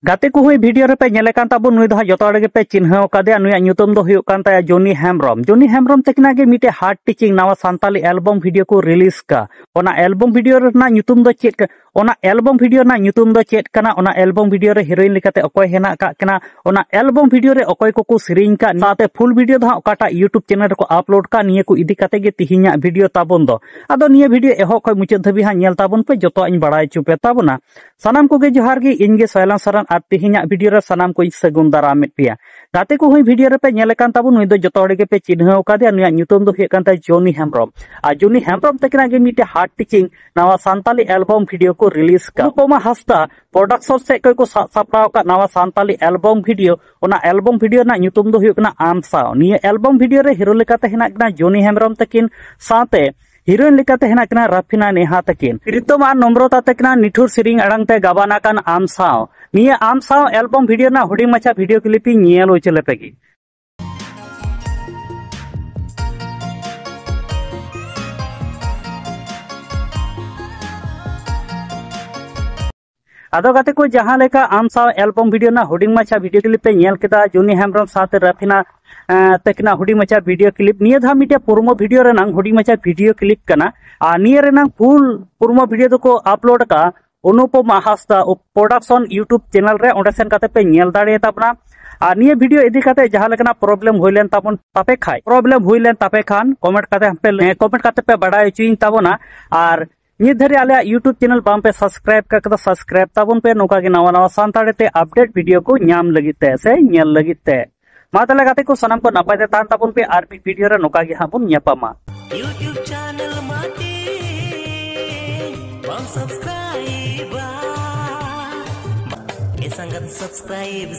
गाते को हुई वीडियो रे पे नेले कान ताबो नुई दहा जतो हड़ गे पे चिन्ह कादे नुया ᱧᱩᱛᱩᱢ दो हुयुक कान ताया जोनी हेम्ब्रम तकना गे मिटे हार्ट टीचिंग नावा सांताली एल्बम वीडियो को रिलीज का ओना एल्बम वीडियो रे ना ᱧᱩᱛᱩᱢ दो चेक ओना एल्बम वीडियो ना ᱧᱩᱛᱩᱢ दो चेक कना ओना एल्बम वीडियो रे हीरोइन लेकाते अकोय हेना का कना ओना एल्बम वीडियो रे अकोय को सिरिंग का साथे फुल वीडियो दहा ओकाटा यूट्यूब चैनल को अपलोड का निये को इदी काते गे तिहिnya वीडियो ताबोन दो आदो निये वीडियो एहो खय मुचाद धबी हा नेल ताबोन पे जतो इन बड़ाय चुपे ताबोना सनाम को गे जोहार गे इनगे सैलान सरन आ तिहिnya वीडियो रे सनाम को सगुन दारामित पिया गाते को हुई वीडियो रे पे नेले कान ताबोन नुई दो जतो हड़ गे पे चिन्ह कादे नुया ᱧᱩᱛᱩᱢ दो हुयुक कान ता जोनी हेम्ब्रम तकना गे मिटे हार्ट टीचिंग नावा सांताली एल्बम वीडियो को रिलीज का उपमा हस्ता प्रोडक्शन से को सापड़ाव का नावा सांताली एल्बम वीडियो ओना एल्बम वीडियो ना ᱧᱩᱛᱩᱢ दो हुयुक कना आमसाव निये एल्बम वीडियो रे हीरो लेकाते हेना कना जोनी हेम्ब्रम तकिन साथे हीरोइन लेकाते हेना कना रफिना नेहा तकिन प्रीतम आ नम्रता तकना निठुर सिरिंग अड़ंग ते गाबाना कान आमसाव निये आमसाव एल्बम वीडियो ना हुडी मचा वीडियो क्लिप नियल उचले पेगी आदो गाते को जहां लेका आमसाव एल्बम वीडियो ना हुडिंग मचा वीडियो क्लिप पे नेल केदा जोनी हेम्ब्रम साथे रफिना तकना हुडी मचा वीडियो क्लिप निये धा मिटे पुरमो वीडियो रे नांग हुडी मचा वीडियो क्लिप कना आ निये रे नांग फुल पुरमो वीडियो दो को अपलोड का अनुपमा हस्ता प्रोडक्शन यूट्यूब चैनल रे ओंडे सेन काते पे नेल दाड़े तापना आ निये वीडियो इदी काते जहां लेकना प्रॉब्लम होइलेन तापन तापे खाय प्रॉब्लम होइलेन तापे खान कमेंट काते पे बड़ाय चुइन ताबोना आर नित धरे आले यूट्यूब चैनल बाम पे सब्सक्राइब का सब्सक्राइब ताबोन पे नोका के नवा नवा सांताड़े ते अपडेट वीडियो को ᱧᱟᱢ लगित ते से नेल लगित ते मा तले गाते को सनाम को नपाय ते तान ताबोन पे आर वीडियो रे नोका गे हाबोन ᱧᱟᱯᱟᱢᱟ यूट्यूब चैनल माटे बाम सब्सक्राइब ए संगत सब्सक्राइब